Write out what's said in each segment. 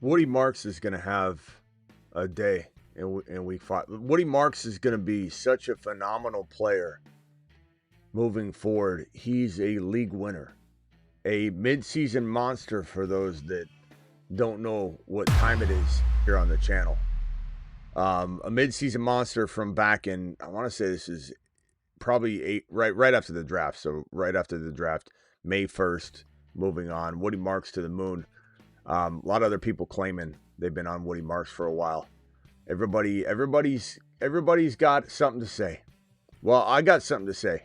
Woody Marks is going to have a day in week 5. Woody Marks is going to be such a phenomenal player moving forward. He's a league winner, a midseason monster for those that don't know what time it is here on the channel. A midseason monster from back in, I want to say this is probably right after the draft. So right after the draft, May 1st, moving on. Woody Marks to the moon. A lot of other people claiming they've been on Woody Marks for a while. Everybody's got something to say. Well, I got something to say.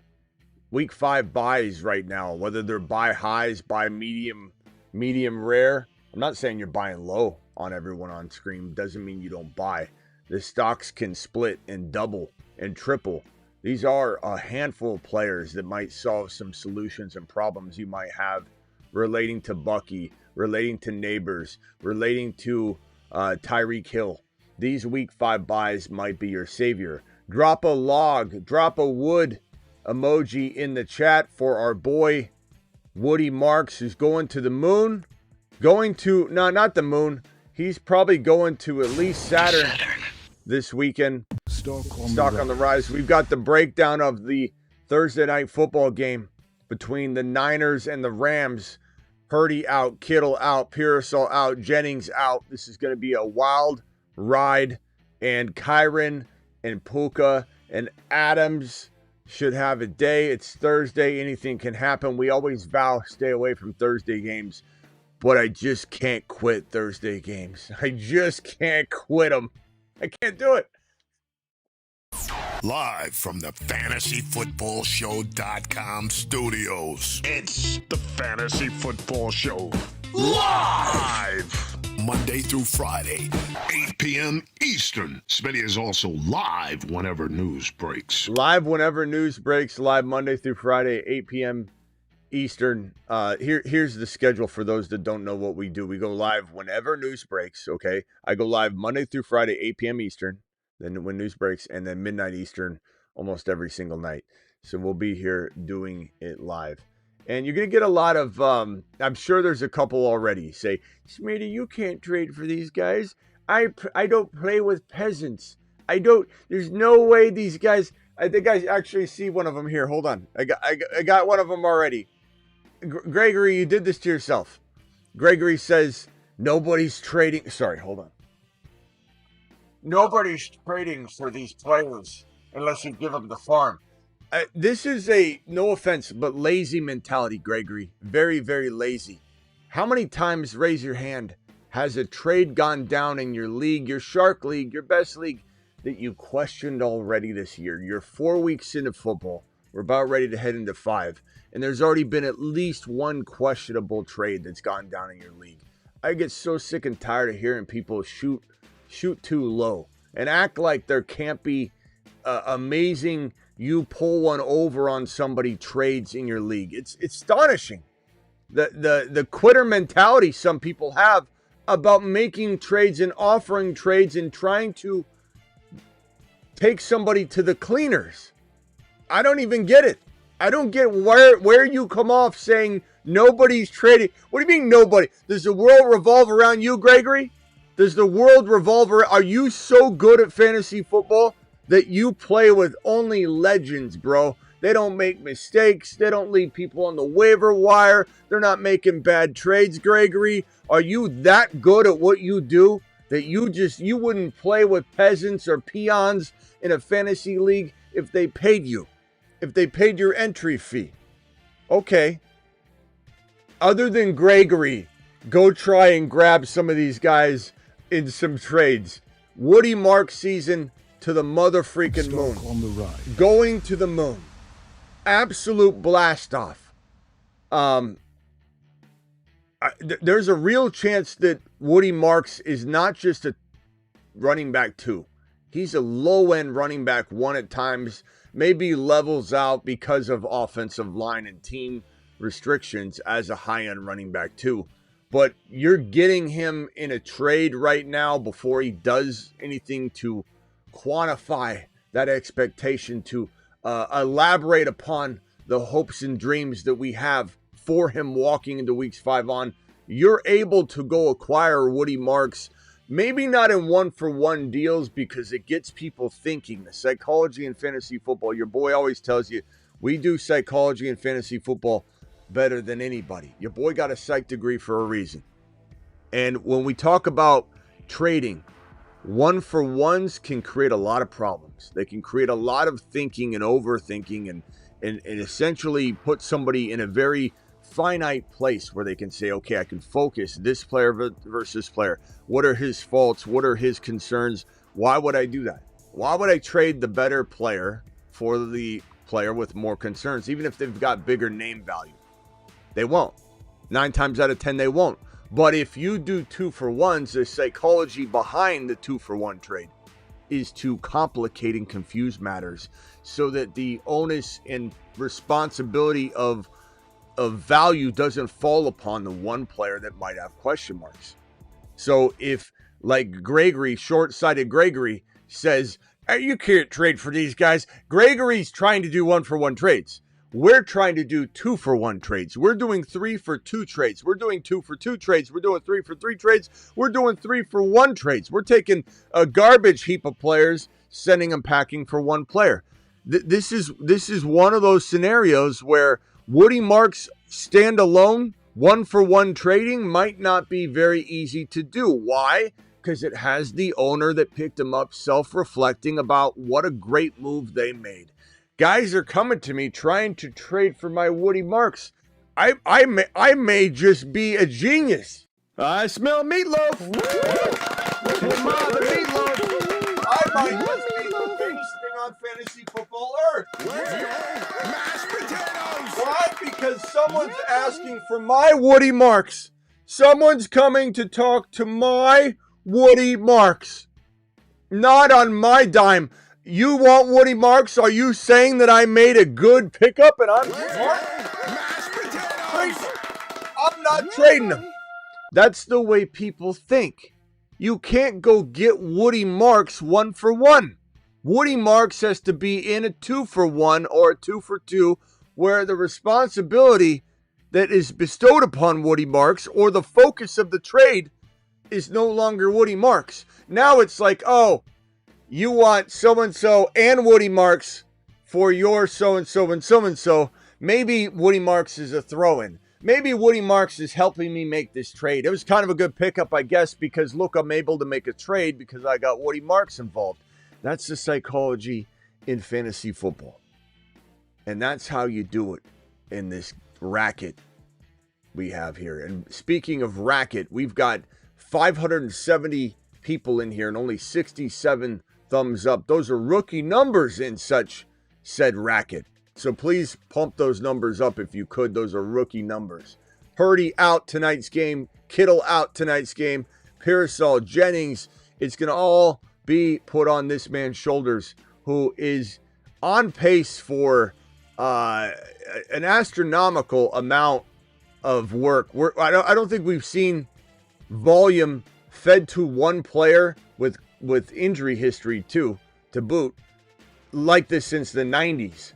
Week 5 buys right now, whether they're buy highs, buy medium rare. I'm not saying you're buying low on everyone on screen. Doesn't mean you don't buy. The stocks can split and double and triple. These are a handful of players that might solve some solutions and problems you might have relating to Bucky, relating to Neighbors, relating to Tyreek Hill. These week 5 buys might be your savior. Drop a log, drop a wood emoji in the chat for our boy Woody Marks, who's going to the moon. No, not the moon. He's probably going to at least Saturn this weekend. Stock on the rise. We've got the breakdown of the Thursday night football game between the Niners and the Rams. Purdy out, Kittle out, Pearsall out, Jennings out. This is going to be a wild ride, and Kyron and Puka and Adams should have a day. It's Thursday. Anything can happen. We always vow stay away from Thursday games, but I just can't quit Thursday games. I just can't quit them. I can't do it. Live from the FantasyFootballShow.com studios. It's the Fantasy Football Show. Live! Monday through Friday, 8 p.m. Eastern. Smitty is also live whenever news breaks. Live whenever news breaks. Live Monday through Friday, 8 p.m. Eastern. Here's the schedule for those that don't know what we do. We go live whenever news breaks, okay? I go live Monday through Friday, 8 p.m. Eastern. Then when news breaks, and then midnight Eastern almost every single night. So we'll be here doing it live. And you're going to get a lot of, I'm sure there's a couple already say, Smitty, you can't trade for these guys. I don't play with peasants. There's no way these guys, I think I actually see one of them here. Hold on. I got one of them already. Gregory, you did this to yourself. Gregory says, nobody's trading. Sorry, hold on. Nobody's trading for these players unless you give them the farm. This is a, no offense, but lazy mentality, Gregory. Very, very lazy. How many times, raise your hand, has a trade gone down in your league, your Shark League, your best league, that you questioned already this year? You're 4 weeks into football. We're about ready to head into 5. And there's already been at least one questionable trade that's gone down in your league. I get so sick and tired of hearing people shoot too low and act like there can't be amazing, you pull one over on somebody trades in your league. It's astonishing the quitter mentality some people have about making trades and offering trades and trying to take somebody to the cleaners. I don't even get it. I don't get where you come off saying nobody's trading. What do you mean nobody? Does the world revolve around you, Gregory? Does the world revolve around? Are you so good at fantasy football that you play with only legends, bro? They don't make mistakes. They don't leave people on the waiver wire. They're not making bad trades, Gregory. Are you that good at what you do that you wouldn't play with peasants or peons in a fantasy league if they paid you? If they paid your entry fee? Okay. Other than Gregory, go try and grab some of these guys in some trades. Woody Marks season to the mother freaking moon. On the ride. Going to the moon. Absolute blast off. There's a real chance that Woody Marks is not just a running back 2. He's a low-end running back 1 at times. Maybe levels out because of offensive line and team restrictions as a high-end running back 2. But you're getting him in a trade right now before he does anything to quantify that expectation, to elaborate upon the hopes and dreams that we have for him walking into weeks 5 on. you're able to go acquire Woody Marks, maybe not in one-for-one deals because it gets people thinking. The psychology in fantasy football, your boy always tells you, we do psychology in fantasy football better than anybody. Your boy got a psych degree for a reason. And when we talk about trading, one-for-ones can create a lot of problems. They can create a lot of thinking and overthinking and essentially put somebody in a very finite place where they can say, okay, I can focus this player versus player. What are his faults? What are his concerns? Why would I do that? Why would I trade the better player for the player with more concerns, even if they've got bigger name value? They won't. 9 times out of 10, they won't. But if you do 2-for-1s, the psychology behind the 2-for-1 trade is to complicate and confuse matters so that the onus and responsibility of value doesn't fall upon the one player that might have question marks. So if, like Gregory, short-sighted Gregory, says, hey, you can't trade for these guys. Gregory's trying to do 1-for-1 trades. We're trying to do 2-for-1 trades. We're doing 3-for-2 trades. We're doing 2-for-2 trades. We're doing 3-for-3 trades. We're doing 3-for-1 trades. We're taking a garbage heap of players, sending them packing for one player. This is one of those scenarios where Woody Marks standalone, 1-for-1 trading might not be very easy to do. Why? Because it has the owner that picked him up self-reflecting about what a great move they made. Guys are coming to me trying to trade for my Woody Marks. I may just be a genius. I smell meatloaf. Mother meatloaf. I might just be the biggest thing on fantasy football earth. Mashed potatoes. Why? Because someone's asking for my Woody Marks. Someone's coming to talk to my Woody Marks. Not on my dime. You want Woody Marks? Are you saying that I made a good pickup and I'm smart? I'm not trading them. That's the way people think. You can't go get Woody Marks 1-for-1. Woody Marks has to be in a 2-for-1 or a 2-for-2 where the responsibility that is bestowed upon Woody Marks or the focus of the trade is no longer Woody Marks. Now it's like, oh, you want so-and-so and Woody Marks for your so-and-so and so-and-so. Maybe Woody Marks is a throw-in. Maybe Woody Marks is helping me make this trade. It was kind of a good pickup, I guess, because look, I'm able to make a trade because I got Woody Marks involved. That's the psychology in fantasy football. And that's how you do it in this racket we have here. And speaking of racket, we've got 570 people in here and only 67 thumbs up. Those are rookie numbers in such said racket. So please pump those numbers up if you could. Those are rookie numbers. Purdy out tonight's game. Kittle out tonight's game. Pearsall, Jennings. It's going to all be put on this man's shoulders, who is on pace for an astronomical amount of work. I don't think we've seen volume fed to one player with injury history to boot like this since the 90s.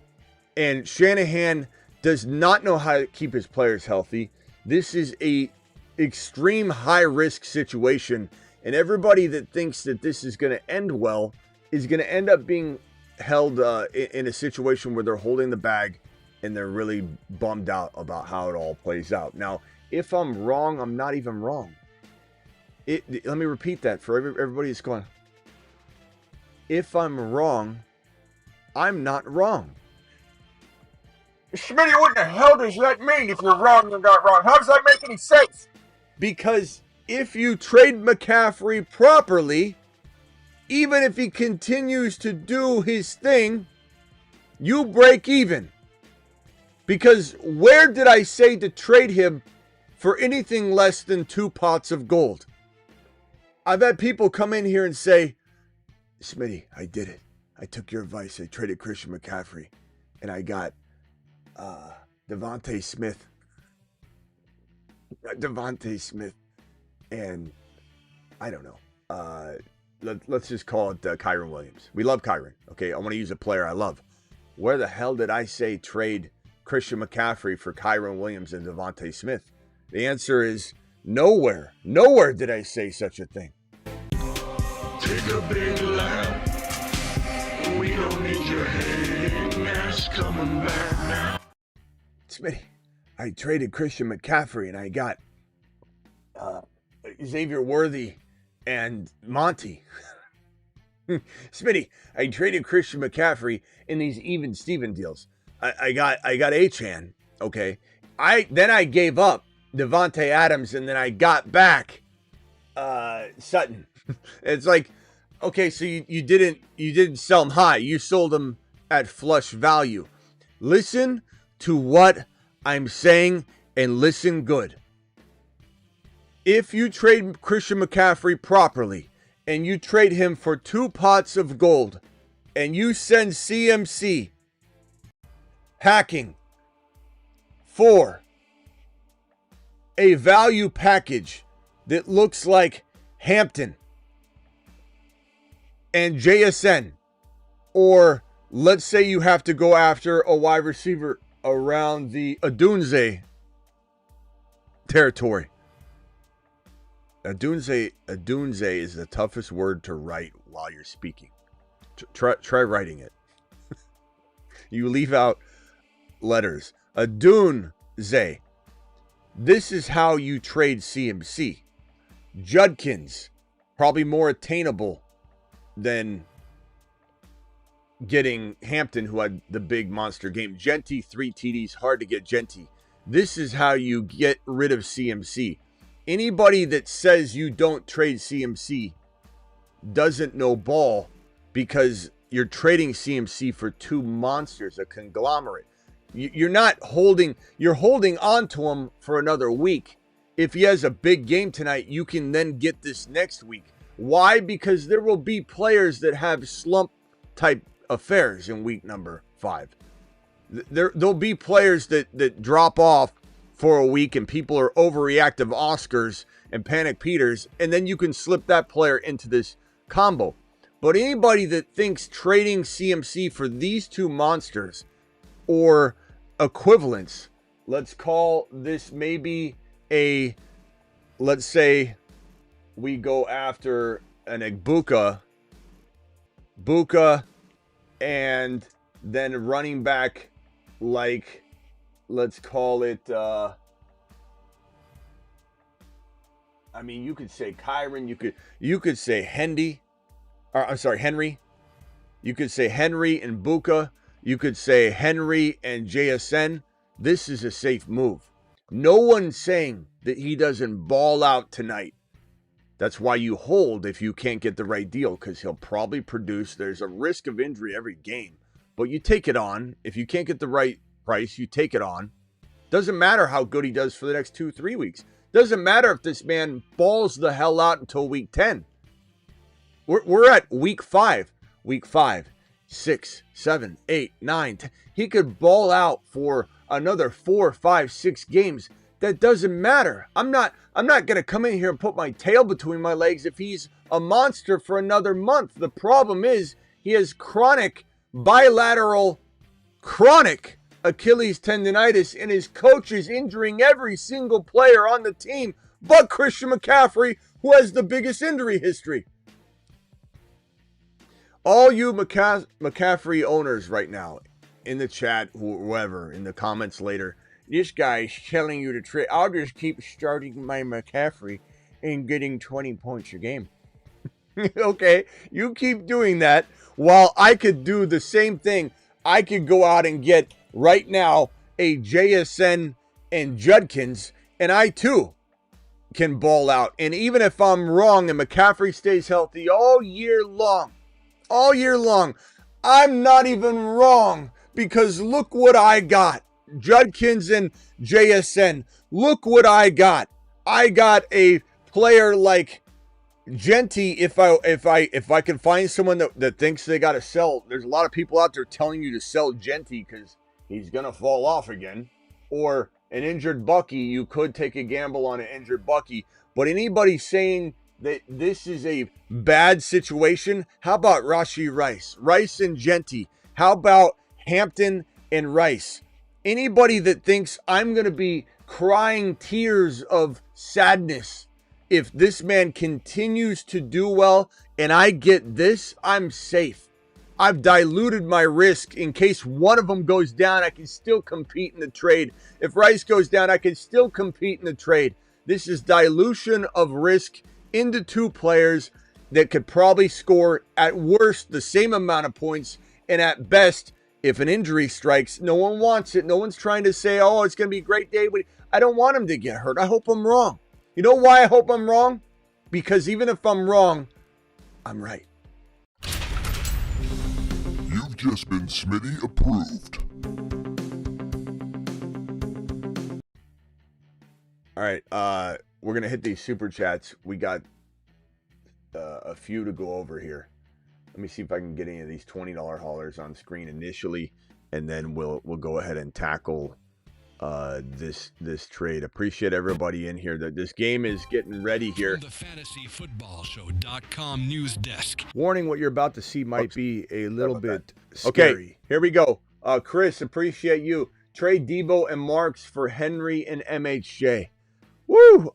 And Shanahan does not know how to keep his players healthy. This is a extreme high-risk situation, and everybody that thinks that this is going to end well is going to end up being held in a situation where they're holding the bag and they're really bummed out about how it all plays out. Now, if I'm wrong, I'm not even wrong. Let me repeat that for everybody that's going, if I'm wrong, I'm not wrong. Smitty, what the hell does that mean if you're wrong, you're not wrong? How does that make any sense? Because if you trade McCaffrey properly, even if he continues to do his thing, you break even. Because where did I say to trade him for anything less than 2 pots of gold? I've had people come in here and say, Smitty, I did it. I took your advice. I traded Christian McCaffrey and I got Devontae Smith, and I don't know. Let's just call it Kyren Williams. We love Kyren. Okay, I want to use a player I love. Where the hell did I say trade Christian McCaffrey for Kyren Williams and Devontae Smith? The answer is Nowhere. Nowhere did I say such a thing. Take a big lap. We don't need your hating ass coming back now. Smitty, I traded Christian McCaffrey and I got Xavier Worthy and Monty. Smitty, I traded Christian McCaffrey in these even Steven deals. I got Achane, okay? Then I gave up Devontae Adams and then I got back Sutton. It's like, okay, so you didn't sell him high. You sold him at flush value. Listen to what I'm saying and listen good. If you trade Christian McCaffrey properly and you trade him for 2 pots of gold and you send CMC hacking for a value package that looks like Hampton and JSN, or let's say you have to go after a wide receiver around the Adunze territory. Adunze is the toughest word to write while you're speaking. Try writing it. You leave out letters. Adunze. This is how you trade CMC. Judkins, probably more attainable than getting Hampton, who had the big monster game. Genty, 3 TDs, hard to get Genty. This is how you get rid of CMC. Anybody that says you don't trade CMC doesn't know ball, because you're trading CMC for 2 monsters, a conglomerate. You're holding on to him for another week. If he has a big game tonight, you can then get this next week. Why? Because there will be players that have slump type affairs in week number 5. There'll be players that drop off for a week and people are overreactive Oscars and Panic Peters, and then you can slip that player into this combo. But anybody that thinks trading CMC for these 2 monsters or equivalents, let's call this maybe let's say we go after an Egbuka, and then running back like, let's call it, you could say Kyron, you could say Henry. You could say Henry and Buka. You could say Henry and JSN. This is a safe move. No one's saying that he doesn't ball out tonight. That's why you hold if you can't get the right deal, because he'll probably produce. There's a risk of injury every game, but you take it on. If you can't get the right price, you take it on. Doesn't matter how good he does for the next 2-3 weeks. Doesn't matter if this man balls the hell out until week 10. We're at week 5. Week 5, 6, 7, 8, 9, 10. He could ball out for another 4, 5, 6 games. That doesn't matter. I'm not going to come in here and put my tail between my legs if he's a monster for another month. The problem is he has chronic Achilles tendonitis, and his coach is injuring every single player on the team but Christian McCaffrey, who has the biggest injury history. All you McCaffrey owners right now in the chat, whoever, in the comments later, this guy's telling you to trade. I'll just keep starting my McCaffrey and getting 20 points a game. Okay, you keep doing that while I could do the same thing. I could go out and get right now a JSN and Judkins, and I too can ball out. And even if I'm wrong and McCaffrey stays healthy all year long, I'm not even wrong, because look what I got. Judkins and JSN, look what I got. I got a player like Genty. If I can find someone that thinks they got to sell, there's a lot of people out there telling you to sell Genty because he's going to fall off again. Or an injured Bucky, you could take a gamble on an injured Bucky. But anybody saying that this is a bad situation, how about Rashee Rice and Genty? How about Hampton and Rice? Anybody that thinks I'm going to be crying tears of sadness. If this man continues to do well and I get this, I'm safe. I've diluted my risk in case one of them goes down. I can still compete in the trade. If Rice goes down, I can still compete in the trade. This is dilution of risk into two players that could probably score at worst the same amount of points, and at best, if an injury strikes, no one wants it. No one's trying to say, oh, it's going to be a great day. But I don't want him to get hurt. I hope I'm wrong. You know why I hope I'm wrong? Because even if I'm wrong, I'm right. You've just been Smitty approved. All right, we're going to hit these super chats. We got a few to go over here. Let me see if I can get any of these $20 haulers on screen initially, and then we'll go ahead and tackle this trade. Appreciate everybody in here. That this game is getting ready here. From the fantasyfootballshow.com news desk. Warning: what you're about to see might be a little bit scary. Okay, here we go. Chris, appreciate you. Trade Debo and Marks for Henry and MHJ. Woo!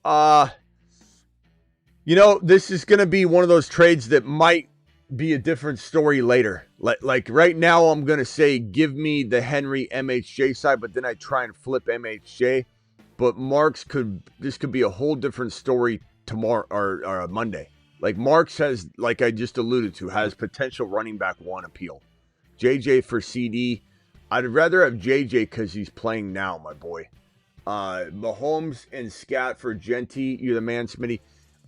You know, this is going to be one of those trades that might be a different story later. Like right now, I'm going to say give me the Henry MHJ side, but then I try and flip MHJ. But Marks this could be a whole different story tomorrow or Monday. Like Marks has, like I just alluded to, has potential running back one appeal. JJ for CD. I'd rather have JJ because he's playing now, my boy. Mahomes and Scat for Genty. You're the man, Smitty.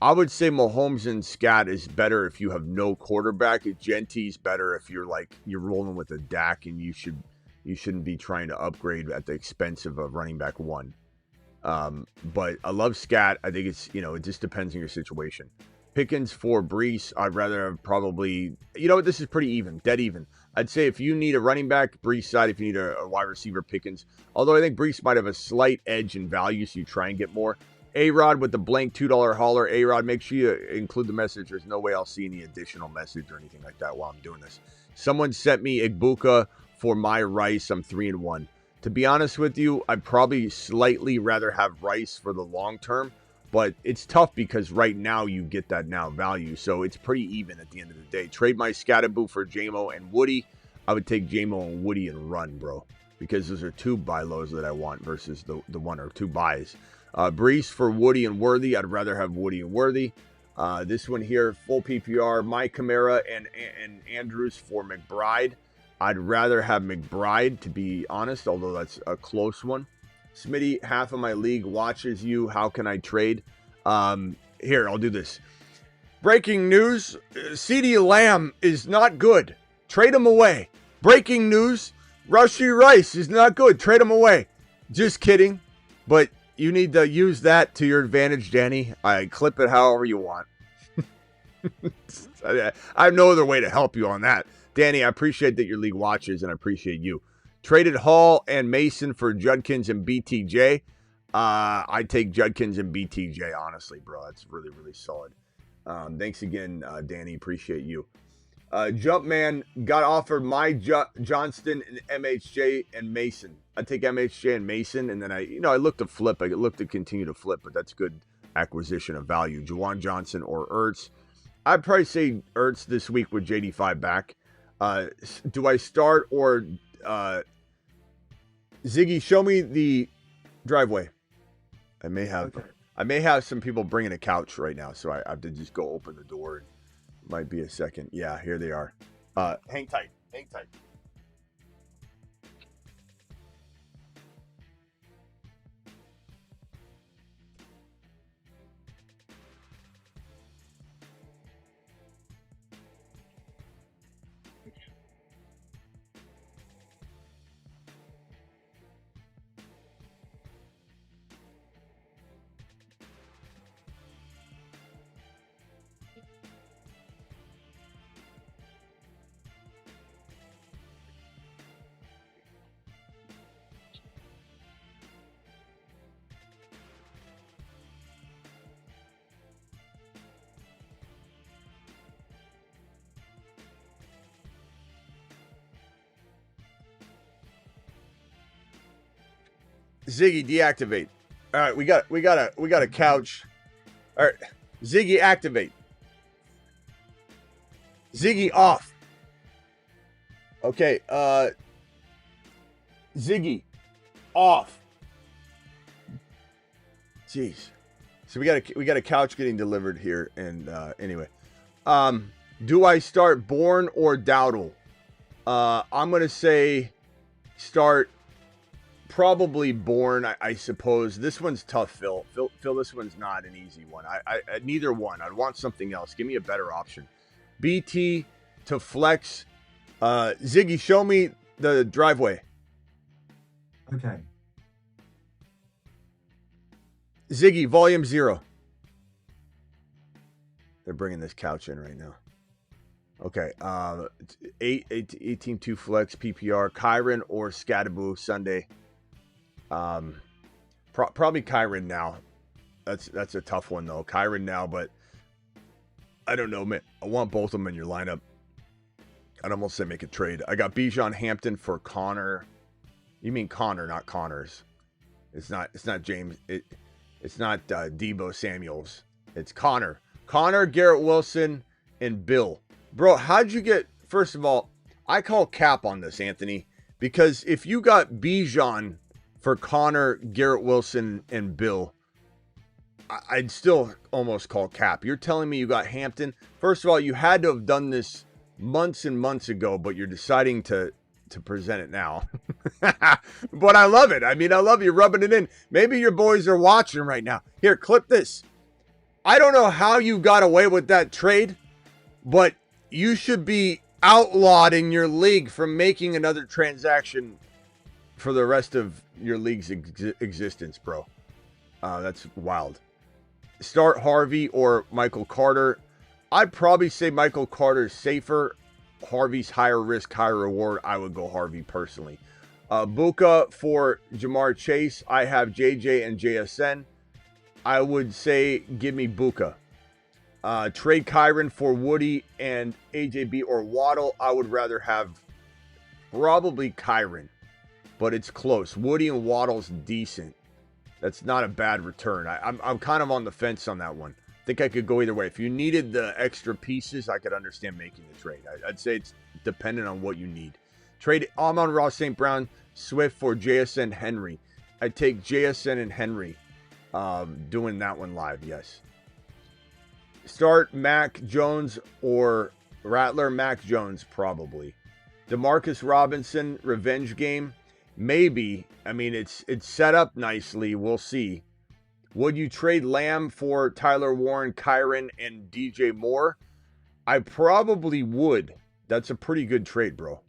I would say Mahomes and Scat is better if you have no quarterback. Genty's better if you're rolling with a Dak, and you shouldn't be trying to upgrade at the expense of a running back one. But I love Scat. I think it's, it just depends on your situation. Pickens for Breece. I'd rather have probably, this is pretty even, dead even. I'd say if you need a running back, Breece side. If you need a wide receiver, Pickens. Although I think Breece might have a slight edge in value, so you try and get more. A-Rod with the blank $2 hauler. A-Rod, make sure you include the message. There's no way I'll see any additional message or anything like that while I'm doing this. Someone sent me Igbuka for my Rice. I'm 3-1. To be honest with you, I'd probably slightly rather have Rice for the long term, but it's tough because right now you get that now value, so it's pretty even at the end of the day. Trade my Scatterboo for JMO and Woody. I would take JMO and Woody and run, bro, because those are two buy lows that I want versus the one or two buys. Breece for Woody and Worthy. I'd rather have Woody and Worthy. This one here, full PPR, my Kamara and Andrews for McBride. I'd rather have McBride, to be honest, although that's a close one. Smitty, half of my league watches you. How can I trade? Here, I'll do this. Breaking news, CeeDee Lamb is not good. Trade him away. Breaking news, Rashee Rice is not good. Trade him away. Just kidding. But you need to use that to your advantage, Danny. I clip it however you want. I have no other way to help you on that. Danny, I appreciate that your league watches, and I appreciate you. Traded Hall and Mason for Judkins and BTJ. I'd take Judkins and BTJ, honestly, bro. That's really, really solid. Thanks again, Danny. Appreciate you. Jumpman got offered my Johnston and MHJ and Mason. I'd take MHJ and Mason, and then I look to flip. I look to continue to flip, but that's good acquisition of value. Juwan Johnson or Ertz. I'd probably say Ertz this week with JD5 back. Do I start or Ziggy? Show me the driveway. I may have some people bringing a couch right now, so I have to just go open the door. Might be a second. Yeah, here they are. Hang tight. Hang tight. Ziggy, deactivate. All right, we got a couch. All right, Ziggy activate. Ziggy off. Okay, Ziggy off. Jeez. So we got a couch getting delivered here, and anyway, do I start Bourne or Dowdle? I'm gonna say start probably Bourne. I suppose this one's tough, Phil. Phil, this one's not an easy one. I neither one. I'd want something else. Give me a better option. BT to flex. Ziggy, show me the driveway. Okay. Ziggy, volume 0. They're bringing this couch in right now. Okay. 18-2 flex PPR. Kyron or Scadaboo Sunday. Probably Kyron now. That's a tough one though. Kyron now, but I don't know, man. I want both of them in your lineup. I'd almost say make a trade. I got Bijan Hampton for Connor. You mean Connor, not Connors. It's not James. It's not Debo Samuels. It's Connor. Connor, Garrett Wilson, and Bill. Bro, how'd you get... First of all, I call cap on this, Anthony. Because if you got Bijan for Connor, Garrett Wilson, and Bill, I'd still almost call cap. You're telling me you got Hampton? First of all, you had to have done this months and months ago, but you're deciding to present it now. But I love it. I mean, I love you rubbing it in. Maybe your boys are watching right now. Here, clip this. I don't know how you got away with that trade, but you should be outlawed in your league from making another transaction for the rest of your league's existence, bro. That's wild. Start Harvey or Michael Carter. I'd probably say Michael Carter's safer. Harvey's higher risk, higher reward. I would go Harvey personally. Buka for Jamar Chase. I have JJ and JSN. I would say give me Buka. Trade Kyron for Woody and AJB or Waddle. I would rather have probably Kyron, but it's close. Woody and Waddle's decent. That's not a bad return. I'm kind of on the fence on that one. I think I could go either way. If you needed the extra pieces, I could understand making the trade. I'd say it's dependent on what you need. Trade Amon-Ra St. Brown, Swift for JSN Henry. I'd take JSN and Henry doing that one live, yes. Start Mac Jones or Rattler. Mac Jones, probably. DeMarcus Robinson, revenge game. Maybe. I mean, it's set up nicely. We'll see. Would you trade Lamb for Tyler Warren, Kyron, and DJ Moore? I probably would. That's a pretty good trade, bro.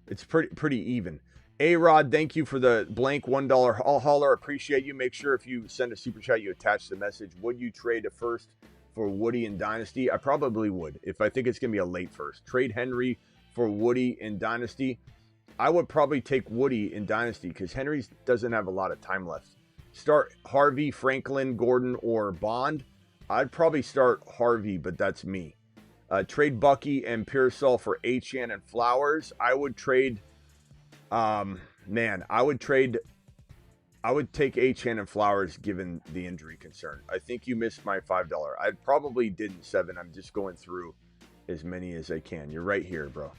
It's pretty even. A-Rod, thank you for the blank $1 hauler. Appreciate you. Make sure if you send a super chat, you attach the message. Would you trade a first for Woody in Dynasty? I probably would, if I think it's going to be a late first. Trade Henry for Woody in Dynasty. I would probably take Woody in Dynasty because Henry doesn't have a lot of time left. Start Harvey, Franklin, Gordon, or Bond. I'd probably start Harvey, but that's me. Trade Bucky and Pearsall for Achane and Flowers. I would trade... I would take Achane and Flowers given the injury concern. I think you missed my $5. I probably didn't 7. I'm just going through as many as I can. You're right here, bro.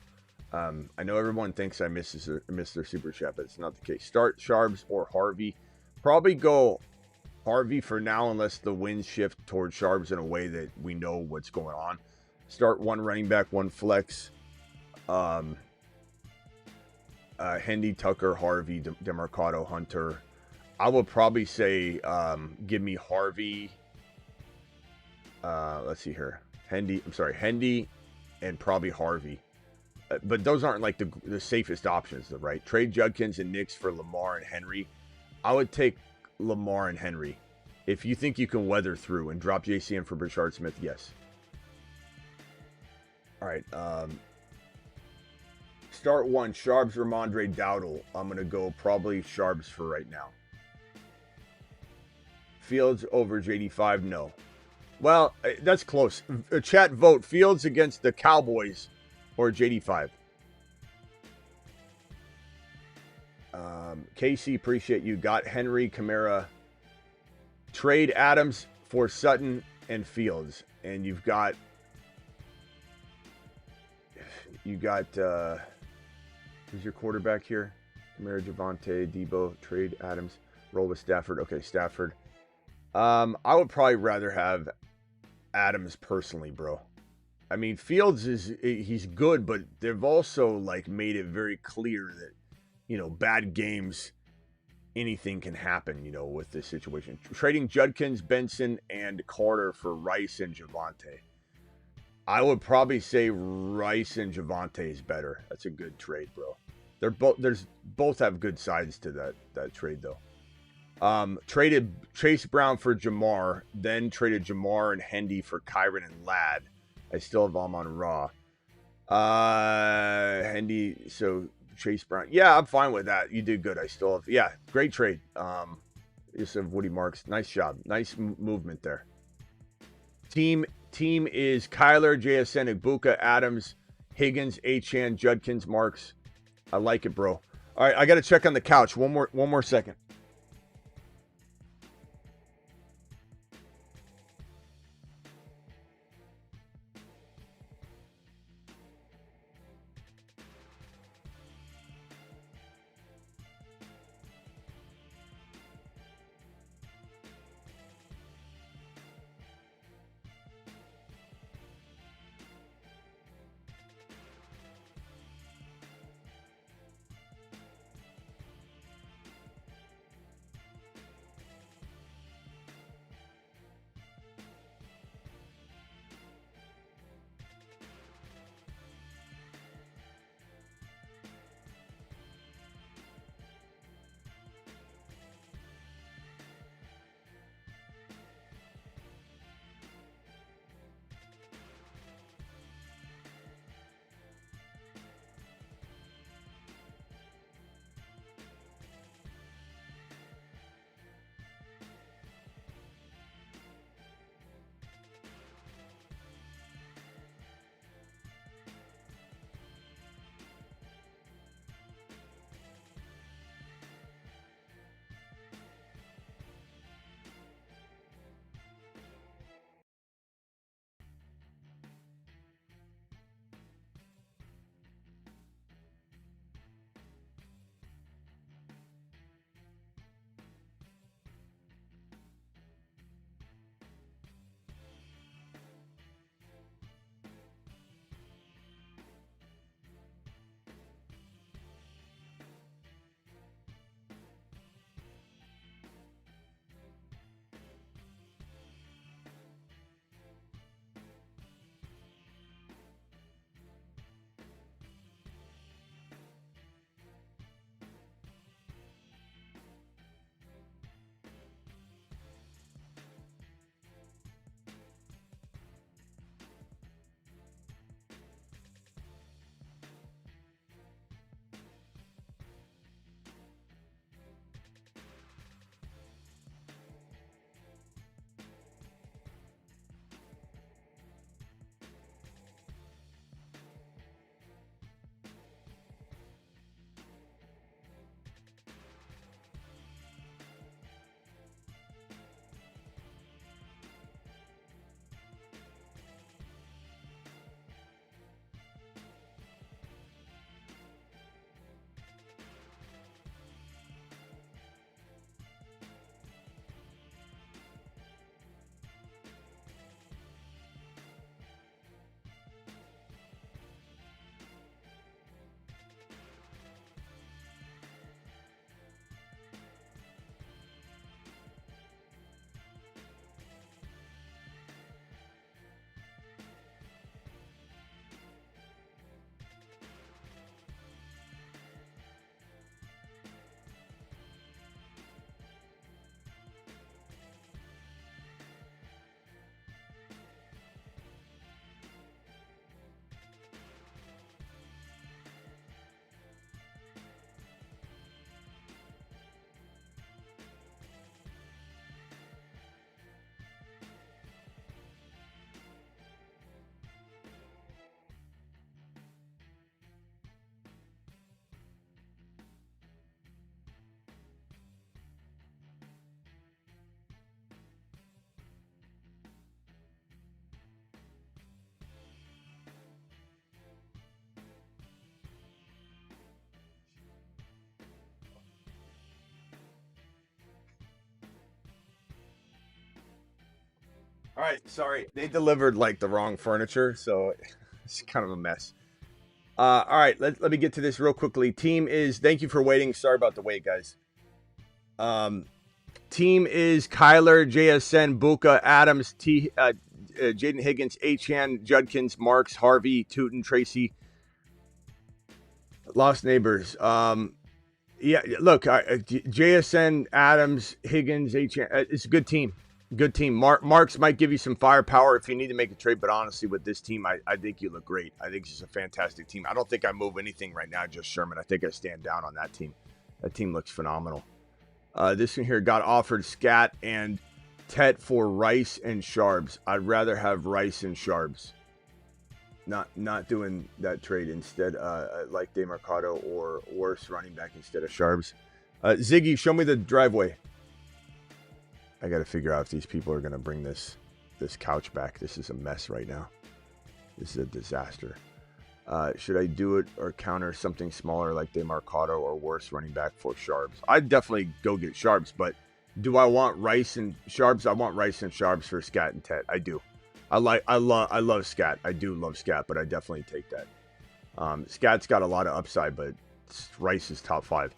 I know everyone thinks I missed their super chat, but it's not the case. Start Sharps or Harvey. Probably go Harvey for now unless the winds shift towards Sharps in a way that we know what's going on. Start one running back, one flex. Hendy, Tucker, Harvey, DeMarcado, Hunter. I would probably say give me Harvey. Let's see here. Hendy and probably Harvey. But those aren't like the safest options, right? Trade Judkins and Knicks for Lamar and Henry. I would take Lamar and Henry. If you think you can weather through and drop JCN for Brashard Smith, yes. All right. Start one, Sharps, Ramondre, Dowdle. I'm going to go probably Sharps for right now. Fields over JD5, no. Well, that's close. Chat vote, Fields against the Cowboys or JD5. Casey, appreciate you. Got Henry, Kamara, trade Adams for Sutton and Fields, and you've got who's your quarterback here? Kamara, Javonte, Debo, trade Adams, roll with Stafford. Okay, Stafford. I would probably rather have Adams personally, bro. I mean, Fields he's good, but they've also like made it very clear that, you know, bad games, anything can happen, you know, with this situation. Trading Judkins, Benson, and Carter for Rice and Javonte. I would probably say Rice and Javonte is better. That's a good trade, bro. Both have good sides to that trade though. Traded Chase Brown for Jamar, then traded Jamar and Hendy for Kyron and Ladd. I still have them on Raw. Hendy, so Chase Brown. Yeah, I'm fine with that. You did good. I still have, yeah, great trade. Just of Woody Marks. Nice job. Nice movement there. Team is Kyler, JSN, Ibuka, Adams, Higgins, Achan, Judkins, Marks. I like it, bro. All right, I got to check on the couch. One more second. All right, sorry. They delivered like the wrong furniture, so it's kind of a mess. All right, let me get to this real quickly. Team is, thank you for waiting. Sorry about the wait, guys. Team is Kyler, JSN, Buka, Adams, Jaden Higgins, Achan, Judkins, Marks, Harvey, Tootin, Tracy. Lost neighbors. Yeah, look, JSN, Adams, Higgins, Achan. It's a good team. Good team. Marks might give you some firepower if you need to make a trade, but honestly, with this team, I think you look great. I think it's a fantastic team. I don't think I move anything right now, just Sherman. I think I stand down on that team. That team looks phenomenal. This one here got offered Scat and Tet for Rice and Sharbs. I'd rather have Rice and Sharbs. Not doing that trade instead. Like DeMarcado or worse running back instead of Sharbs. Ziggy, show me the driveway. I got to figure out if these people are going to bring this couch back. This is a mess right now. This is a disaster. Should I do it or counter something smaller like DeMarcado or worse running back for Sharbs? I'd definitely go get Sharbs, but do I want Rice and Sharbs? I want Rice and Sharbs for Scat and Tet. I do. I love Scat. I do love Scat, but I definitely take that. Scat's got a lot of upside, but Rice is top 5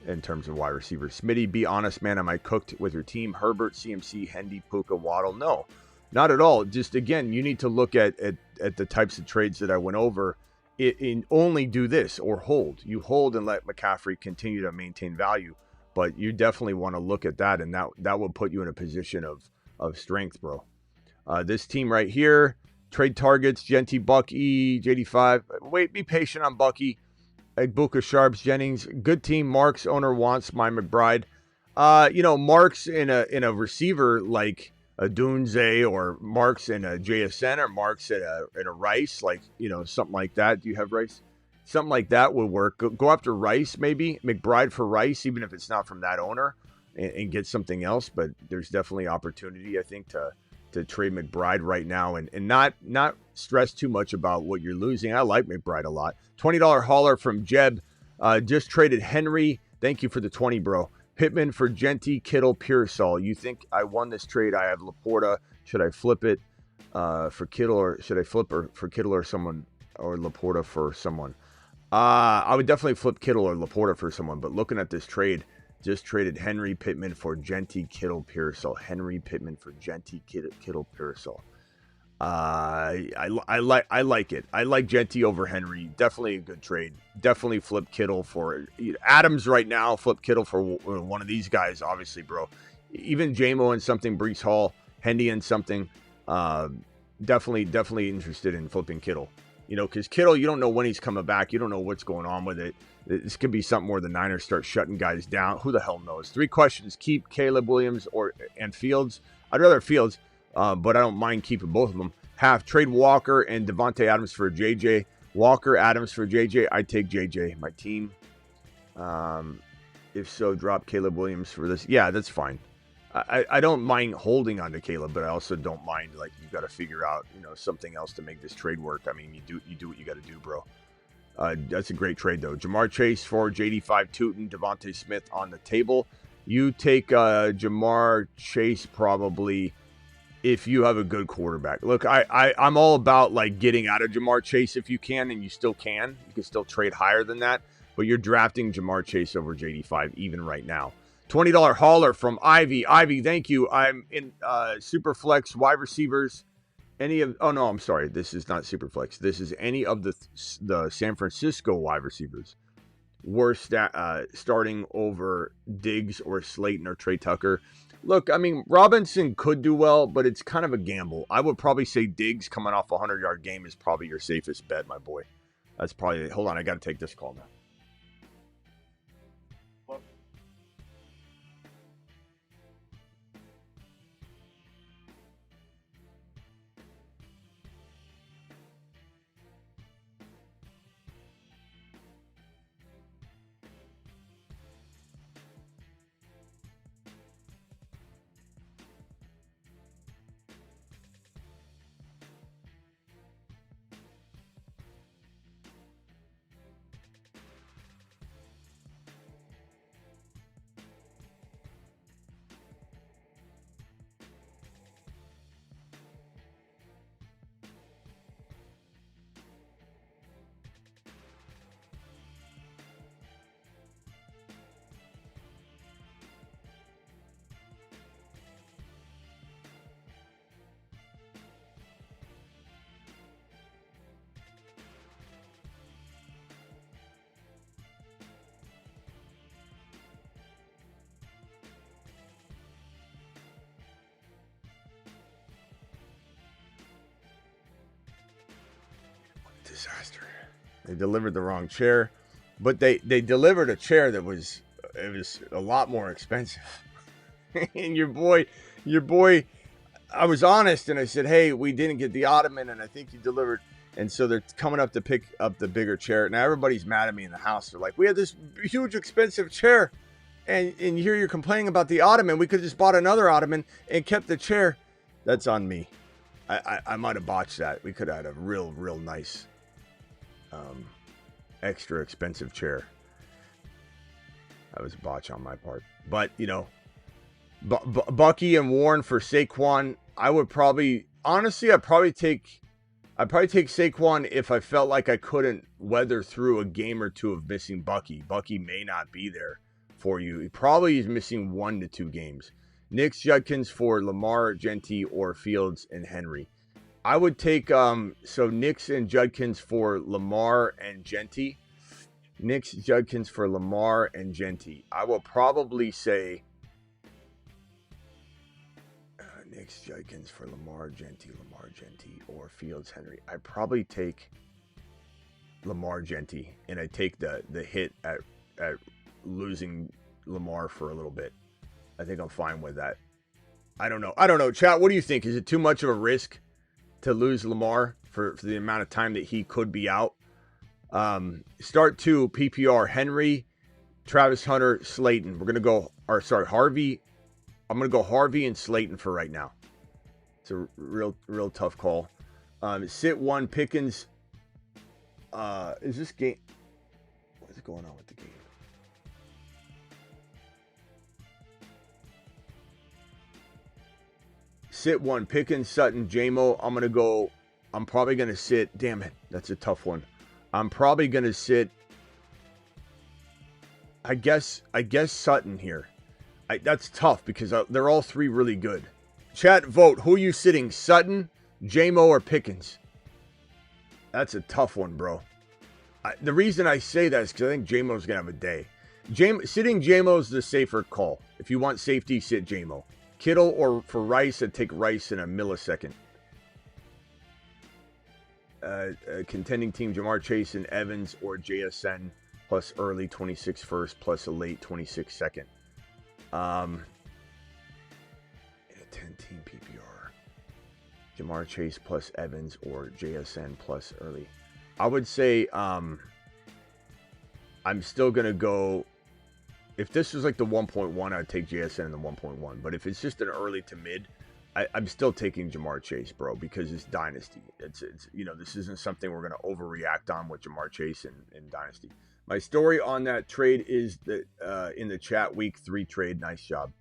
in terms of wide receivers. Smitty, be honest, man. Am I cooked with your team? Herbert, CMC, Hendy, Puka, Waddle? No, not at all. Just, again, you need to look at the types of trades that I went over. In only do this or hold. You hold and let McCaffrey continue to maintain value, but you definitely want to look at that, and that will put you in a position of strength, bro. This team right here, trade targets, Genty, Bucky, JD5. Wait, be patient on Bucky. Egbuka, Sharps, Jennings. Good team. Marks owner wants my McBride. Marks in a receiver like a Dunze or Marks in a JSN or Marks in a Rice, like, something like that. Do you have Rice? Something like that would work. Go after Rice, maybe. McBride for Rice, even if it's not from that owner, and get something else. But there's definitely opportunity, I think, to trade McBride right now and not stress too much about what you're losing. I like McBride a lot. $20 hauler from Jeb. Just traded Henry. Thank you for the 20, bro. Pittman for Genty, Kittle, Pearsall. You think I won this trade? I have Laporta. Should I flip it for Kittle, or should I flip for Kittle or someone, or Laporta for someone? I would definitely flip Kittle or Laporta for someone. But looking at this trade, just traded Henry, Pittman for Genty, Kittle, Pearsall. Henry, Pittman for Genty, Kittle, Pearsall. I like it. I like Genty over Henry. Definitely a good trade. Definitely flip Kittle for Adams right now. Flip Kittle for one of these guys, obviously, bro. Even JMO and something, Brees Hall, Hendy and something. Definitely interested in flipping Kittle. Because Kittle, you don't know when he's coming back. You don't know what's going on with it. This could be something where the Niners start shutting guys down. Who the hell knows? 3 questions. Keep Caleb Williams and Fields. I'd rather Fields, but I don't mind keeping both of them. Trade Walker and Devontae Adams for JJ. Walker, Adams for JJ. I'd take JJ. My team. If so, drop Caleb Williams for this. Yeah, that's fine. I don't mind holding on to Caleb, but I also don't mind, like, you got to figure out, something else to make this trade work. I mean, you do what you got to do, bro. That's a great trade, though. Jamar Chase for JD5, Tootin, Devontae Smith on the table. You take Jamar Chase probably if you have a good quarterback. Look, I'm all about, like, getting out of Jamar Chase if you can, and you still can. You can still trade higher than that, but you're drafting Jamar Chase over JD5 even right now. $20 hauler from Ivy. Ivy, thank you. I'm in Superflex wide receivers. I'm sorry. This is not Superflex. This is any of the San Francisco wide receivers. Worst starting over Diggs or Slayton or Trey Tucker. Look, I mean, Robinson could do well, but it's kind of a gamble. I would probably say Diggs coming off a 100-yard game is probably your safest bet, my boy. That's probably... Hold on, I got to take this call now. disaster. They delivered the wrong chair, but they delivered a chair that was a lot more expensive. And your boy, I was honest and I said, hey, we didn't get the Ottoman and I think you delivered. And so they're coming up to pick up the bigger chair. Now everybody's mad at me in the house. They're like, we had this huge expensive chair and here you're complaining about the Ottoman. We could have just bought another Ottoman and kept the chair. That's on me. I might have botched that. We could have had a real nice, extra expensive chair. That was a botch on my part. But, you know, Bucky and Warren for Saquon. I'd probably take Saquon if I felt like I couldn't weather through a game or two of missing Bucky. Bucky may not be there for you. He probably is missing 1 to 2 games. Nix, Judkins for Lamar, Genty, or Fields and Henry. I would take Nix and Judkins for Lamar and Genty. Nix, Judkins for Lamar and Genty. I will probably say Nix, Judkins for Lamar, Genty, or Fields, Henry. I probably take Lamar, Genty, and I take the hit at losing Lamar for a little bit. I think I'm fine with that. I don't know. Chat, what do you think? Is it too much of a risk to lose Lamar for the amount of time that he could be out? Start 2, PPR, Henry, Travis Hunter, Slayton. Harvey. I'm going to go Harvey and Slayton for right now. It's a real tough call. Sit 1, Pickens. Is this game? What is going on with the game? Sit 1, Pickens, Sutton, J-Mo. I'm probably going to sit. Damn it. That's a tough one. I'm probably going to sit. I guess Sutton here. That's tough because they're all 3 really good. Chat, vote. Who are you sitting? Sutton, J-Mo, or Pickens? That's a tough one, bro. The reason I say that is because I think J-Mo's going to have a day. Sitting J-Mo's the safer call. If you want safety, sit J-Mo. Kittle or for Rice, I'd take Rice in a millisecond. Contending team, Jamar Chase and Evans or JSN plus early 26 first plus a late 26 second. In a 10-team PPR. Jamar Chase plus Evans or JSN plus early. I would say I'm still going to go. If this was like the 1.1, I'd take JSN in the 1.1. But if it's just an early to mid, I'm still taking Jamar Chase, bro, because it's Dynasty. It's this isn't something we're going to overreact on with Jamar Chase in Dynasty. My story on that trade is that in the chat, week 3 trade. Nice job,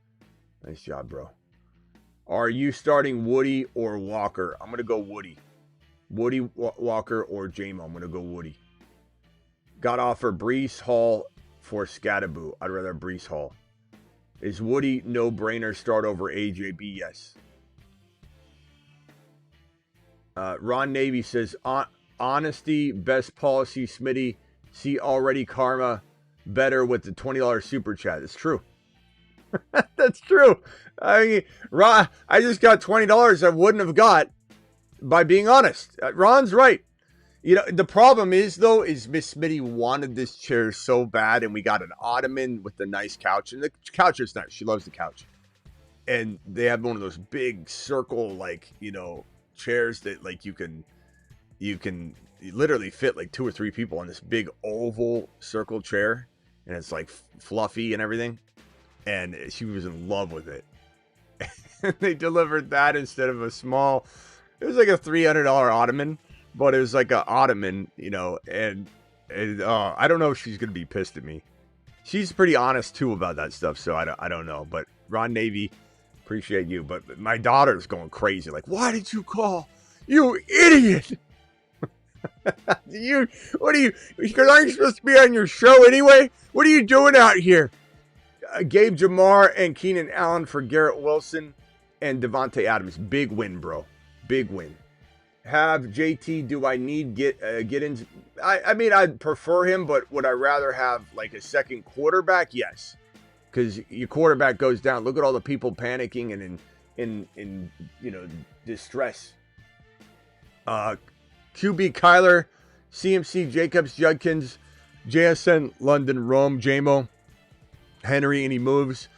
bro. Are you starting Woody or Walker? I'm going to go Woody. Woody, Walker, or J-Mo. I'm going to go Woody. Got offer Breece Hall for Scattaboo. I'd rather Breece Hall. Is Woody no-brainer start over AJB? Yes. Ron Navy says, honesty, best policy, Smitty. See already karma better with the $20 super chat. It's true. That's true. I mean, Ron, I just got $20 I wouldn't have got by being honest. Ron's right. You know, the problem is, though, is Miss Smitty wanted this chair so bad, and we got an ottoman with the nice couch. And the couch is nice. She loves the couch. And they have one of those big circle, chairs that, you can literally fit, 2 or 3 people on this big oval circle chair. And it's, fluffy and everything. And she was in love with it. They delivered that instead of a small... It was like a $300 ottoman. But it was like an ottoman, and I don't know if she's going to be pissed at me. She's pretty honest, too, about that stuff, so I don't know. But Ron Navy, appreciate you. But my daughter's going crazy. Like, why did you call? You idiot! Because aren't you supposed to be on your show anyway? What are you doing out here? Gabe Jamar and Keenan Allen for Garrett Wilson and Devontae Adams. Big win, bro. Big win. Have JT, do I need get in? I mean, I'd prefer him, but would I rather have a second quarterback? Yes, because your quarterback goes down. Look at all the people panicking and in distress. QB Kyler CMC, Jacobs, Judkins, JSN, London, Rome, JMO, Henry, any moves?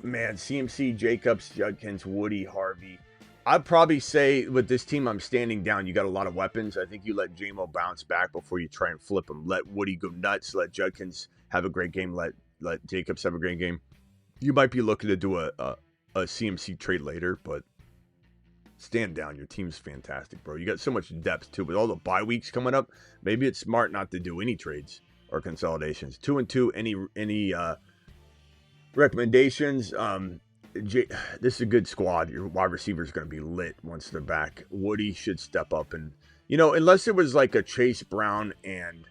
Man, CMC, Jacobs, Judkins, Woody, Harvey. I'd probably say with this team, I'm standing down. You got a lot of weapons. I think you let JMO bounce back before you try and flip him. Let Woody go nuts. Let Judkins have a great game. Let Jacobs have a great game. You might be looking to do a CMC trade later, but stand down. Your team's fantastic, bro. You got so much depth, too. With all the bye weeks coming up, maybe it's smart not to do any trades or consolidations. 2-2, any recommendations? This is a good squad. Your wide receiver is going to be lit once they're back. Woody should step up, and unless it was like a Chase Brown and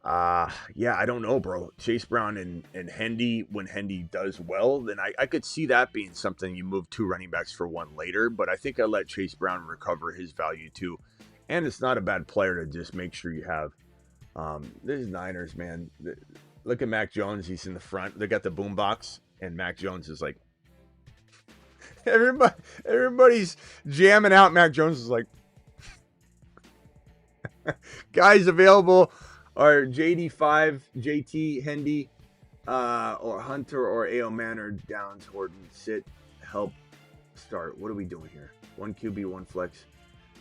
I don't know, bro. Chase Brown and Hendy, when Hendy does well, then I could see that being something. You move 2 running backs for 1 later, but I think I let Chase Brown recover his value too, and it's not a bad player to just make sure you have. This is Niners, man. Look at Mac Jones. He's in the front. They got the boombox, and Mac Jones is like, everybody's jamming out. Mac Jones is like, guys available are JD5, JT, Hendy, or Hunter, or A.O. Manor, Downs, Horton, sit, help, start. What are we doing here? 1 QB, 1 flex.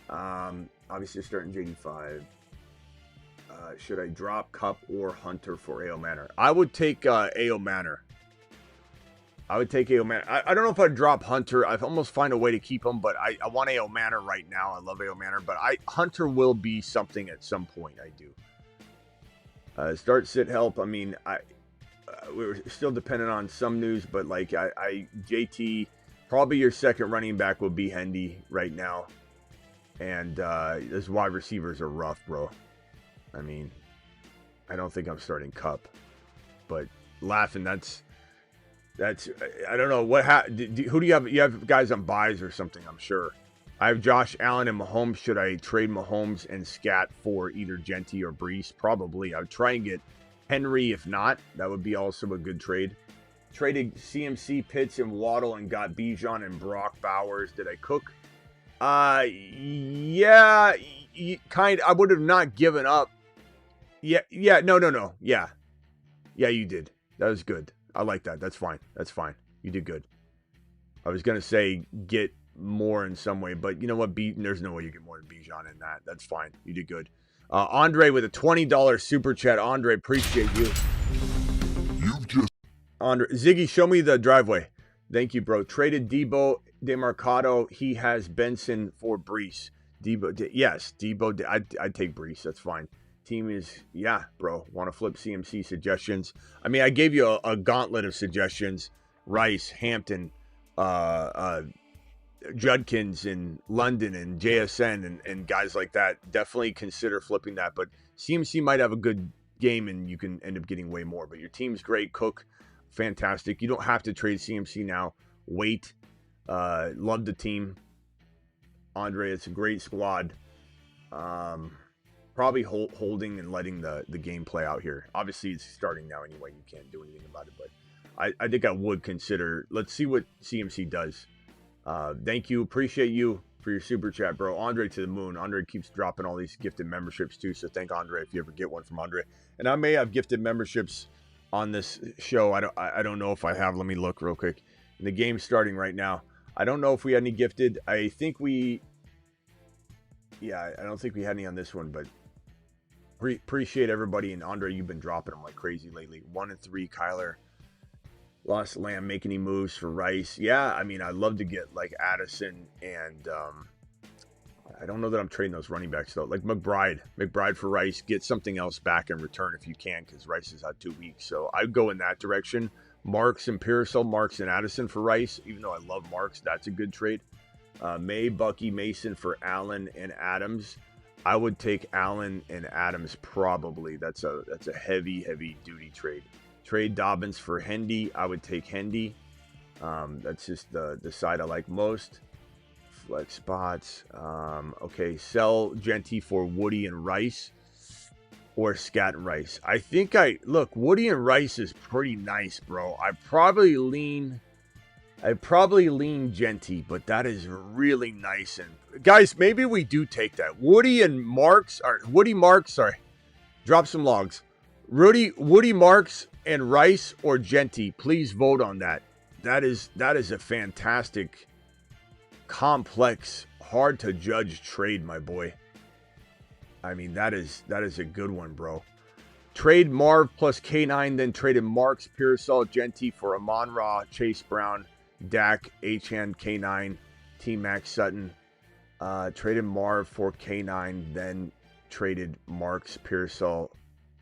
Obviously starting JD5. Should I drop Cup or Hunter for A.O. Manor? I would take A.O. Manor. I would take A.O. Manor. I don't know if I'd drop Hunter. I'd almost find a way to keep him, but I want A.O. Manor right now. I love A.O. Manor, but Hunter will be something at some point. I do. Start, sit, help. I mean, we were still dependent on some news, but like JT, probably your second running back will be Hendy right now, and those wide receivers are rough, bro. I mean, I don't think I'm starting Cup, but laughing. That's I don't know who do you have? You have guys on buys or something, I'm sure. I have Josh Allen and Mahomes. Should I trade Mahomes and Scat for either Genty or Brees? Probably. I would try and get Henry. If not, that would be also a good trade. Traded CMC, Pitts, and Waddle and got Bijan and Brock Bowers. Did I cook? Yeah, kind. I would have not given up. Yeah, no. Yeah, you did. That was good. I like that. That's fine. You did good. I was going to say get more in some way, but you know what? There's no way you get more than Bijan in that. That's fine. You did good. Andre with a $20 super chat. Andre, appreciate you. Andre, Ziggy, show me the driveway. Thank you, bro. Traded Debo DeMarcado. He has Benson for Brees. Yes, Debo. I'd take Brees. That's fine. Team is, bro. Want to flip CMC suggestions? I mean, I gave you a gauntlet of suggestions. Rice, Hampton, Judkins in London and JSN and guys like that. Definitely consider flipping that. But CMC might have a good game and you can end up getting way more. But your team's great. Cook, fantastic. You don't have to trade CMC now. Wait. Love the team. Andre, it's a great squad. Probably holding and letting the game play out here. Obviously, it's starting now anyway. You can't do anything about it. But I think I would consider. Let's see what CMC does. Thank you. Appreciate you for your super chat, bro. Andre to the moon. Andre keeps dropping all these gifted memberships too. So thank Andre if you ever get one from Andre. And I may have gifted memberships on this show. I don't know if I have. Let me look real quick. And the game's starting right now. I don't know if we had any gifted. I think we. Yeah, I don't think we had any on this one, but appreciate everybody. And Andre, you've been dropping them like crazy lately. 1 and 3, Kyler. Lost Lamb, make any moves for Rice? Yeah, I mean, I'd love to get like Addison and I don't know that I'm trading those running backs though. Like McBride for Rice. Get something else back in return if you can, because Rice has had 2 weeks. So I'd go in that direction. Marks and Pearsall, Marks and Addison for Rice. Even though I love Marks, that's a good trade. May, Bucky, Mason for Allen and Adams. I would take Allen and Adams probably. That's a heavy duty trade. Trade Dobbins for Hendy. I would take Hendy. That's just the side I like most. Flex spots. Okay, sell Genty for Woody and Rice. Or Scat and Rice. I think look, Woody and Rice is pretty nice, bro. I probably lean I probably lean Genty, but that is really nice. And guys, maybe we do take that. Woody Marks, sorry. Drop some logs. Woody Marks and Rice or Genty, please vote on that. That is a fantastic, complex, hard to judge trade, my boy. I mean, that is a good one, bro. Trade Marv plus K9, then traded Marks, Pearsall, Genty for Amon-Ra, Chase Brown, Dak, Achane, K9, T-Max, Sutton. Traded Marv for K9, then traded Marks, Pearsall,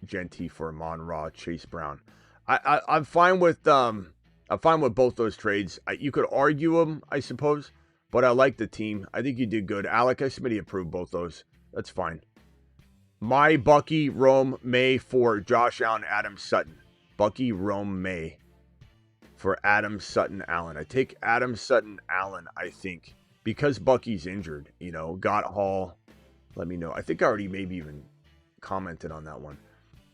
Genty for Amon-Ra, Chase Brown. I'm fine with both those trades. You could argue them, I suppose, but I like the team. I think you did good. Alec, I Smitty approved both those. That's fine. My Bucky, Rome, May for Josh Allen, Adam Sutton. Bucky, Rome, May for Adam Sutton, Allen. I take Adam Sutton, Allen, I think, because Bucky's injured. Got Hall. Let me know. I think I already maybe even commented on that one.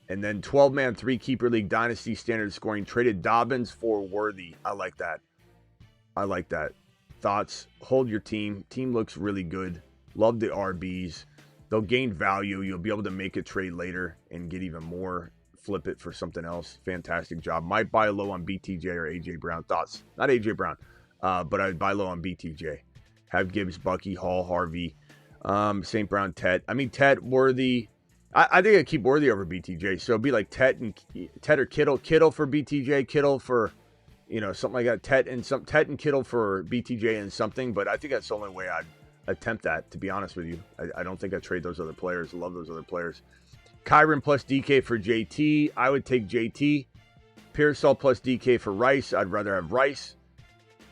And then 12-man, 3-keeper league, dynasty standard scoring. Traded Dobbins for Worthy. I like that. Thoughts? Hold your team. Team looks really good. Love the RBs. They'll gain value. You'll be able to make a trade later and get even more. Flip it for something else. Fantastic job. Might buy low on BTJ or AJ Brown. Thoughts? Not AJ Brown, but I'd buy low on BTJ. Have Gibbs, Bucky, Hall, Harvey, St. Brown, Tet. I mean, Tet, Worthy. I think I'd keep Worthy over BTJ. So it'd be like Tet or Kittle. Kittle for BTJ. Kittle for, something like that. Tet and Kittle for BTJ and something. But I think that's the only way I'd attempt that, to be honest with you. I don't think I'd trade those other players. Love those other players. Kyron plus DK for JT. I would take JT. Pearsall plus DK for Rice. I'd rather have Rice.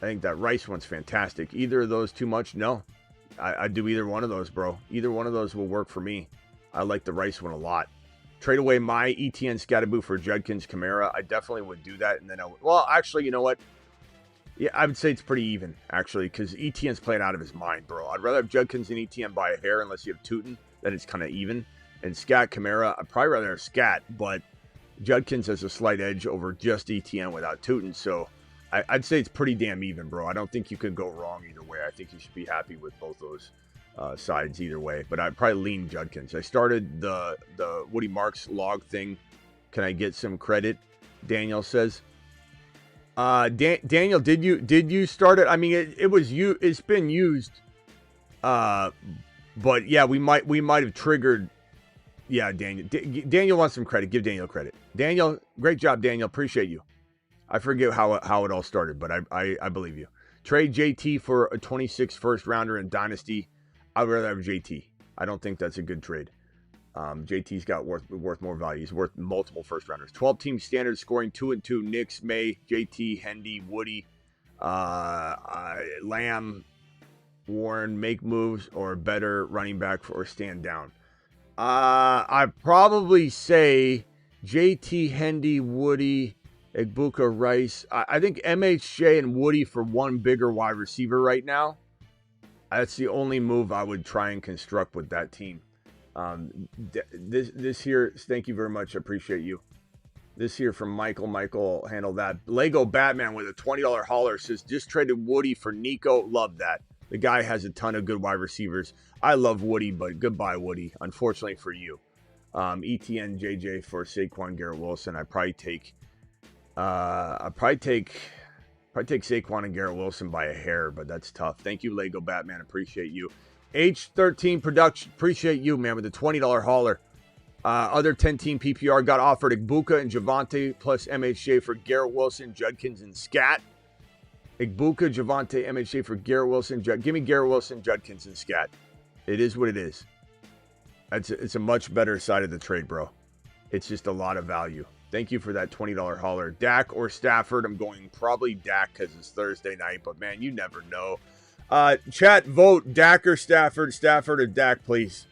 I think that Rice one's fantastic. Either of those too much? No. I'd do either one of those, bro. Either one of those will work for me. I like the Rice one a lot. Trade away my ETN Scatterboo for Judkins Kamara. I definitely would do that. And then actually, you know what? Yeah, I would say it's pretty even, actually, because ETN's playing out of his mind, bro. I'd rather have Judkins and ETN by a hair unless you have Tootin. Then it's kind of even. And Scat Kamara, I'd probably rather have Scat, but Judkins has a slight edge over just ETN without Tootin. So I'd say it's pretty damn even, bro. I don't think you could go wrong either way. I think you should be happy with both those sides either way. But I'd probably lean Judkins. I started the Woody Marks log thing. Can I get some credit? Daniel says. Daniel, did you start it? I mean, it's been used. But yeah, we might have triggered. Yeah, Daniel. Daniel wants some credit. Give Daniel credit. Daniel, great job, Daniel. Appreciate you. I forget how it all started, but I believe you. Trade JT for a 26 first rounder in Dynasty. I'd rather have JT. I don't think that's a good trade. JT's got worth more value. He's worth multiple first rounders. 12-team standard scoring 2-2. Knicks, May, JT, Hendy, Woody, Lamb, Warren, make moves or better running back or stand down. I'd probably say JT, Hendy, Woody, Igbuka, Rice. I think MHJ and Woody for one bigger wide receiver right now. That's the only move I would try and construct with that team. This here, thank you very much. I appreciate you. This here from Michael handle that. Lego Batman with a $20 hauler says just traded Woody for Nico. Love that. The guy has a ton of good wide receivers. I love Woody, but goodbye Woody. Unfortunately for you. ETN JJ for Saquon, Garrett Wilson. I'd probably take Saquon and Garrett Wilson by a hair, but that's tough. Thank you, Lego Batman. Appreciate you. H13 Production, appreciate you, man, with the $20 hauler. Other 10-team PPR got offered Igbuka and Javonte plus MHJ for Garrett Wilson, Judkins, and Scat. Igbuka, Javonte, MHJ for Garrett Wilson. Give me Garrett Wilson, Judkins, and Scat. It is what it is. It's a much better side of the trade, bro. It's just a lot of value. Thank you for that $20 hauler. Dak or Stafford? I'm going probably Dak because it's Thursday night, but man, you never know. Chat, vote Dak or Stafford. Stafford or Dak, please.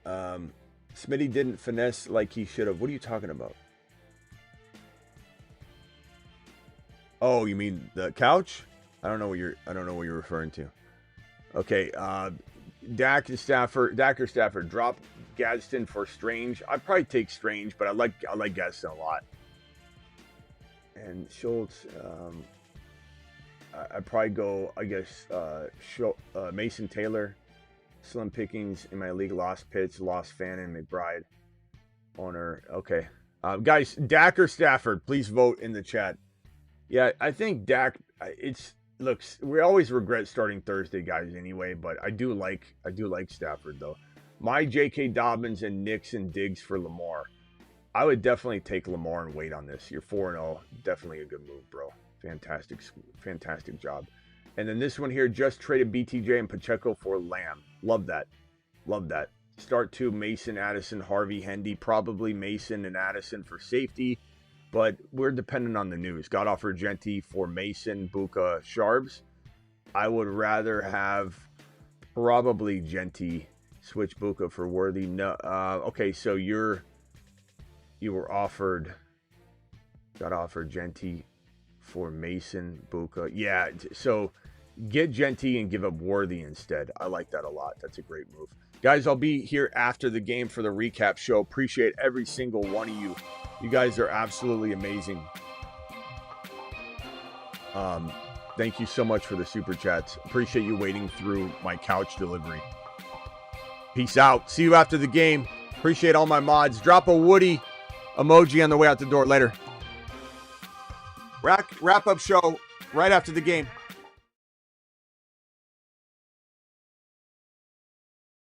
Smitty didn't finesse like he should have. What are you talking about? Oh, you mean the couch? I don't know what you're referring to. Okay, Dak or Stafford. Drop Gadsden for Strange. I'd probably take Strange, but I like Gadsden a lot. And Schultz, I'd probably go, I guess, Mason Taylor, Slim Pickings in my league, lost Pitts, lost Fannin, McBride, owner. Okay. Guys, Dak or Stafford, please vote in the chat. Yeah, I think Dak, we always regret starting Thursday, guys, anyway, but I do like Stafford, though. My J.K. Dobbins and Nix and Diggs for Lamar. I would definitely take Lamar and wait on this. You're 4-0. Definitely a good move, bro. Fantastic job. And then this one here, just traded BTJ and Pacheco for Lamb. Love that. Start 2, Mason, Addison, Harvey, Hendy. Probably Mason and Addison for safety, but we're dependent on the news. Got offered Genty for Mason, Buka, Sharps. I would rather have probably Genty, switch Buka for Worthy. No, okay, so you were offered, got offered Genty for Mason, Buka. Yeah, so get Genty and give up Worthy instead. I like that a lot. That's a great move. Guys, I'll be here after the game for the recap show. Appreciate every single one of you. You guys are absolutely amazing. Thank you so much for the super chats. Appreciate you waiting through my couch delivery. Peace out. See you after the game. Appreciate all my mods. Drop a Woody emoji on the way out the door. Later. Wrap up show right after the game.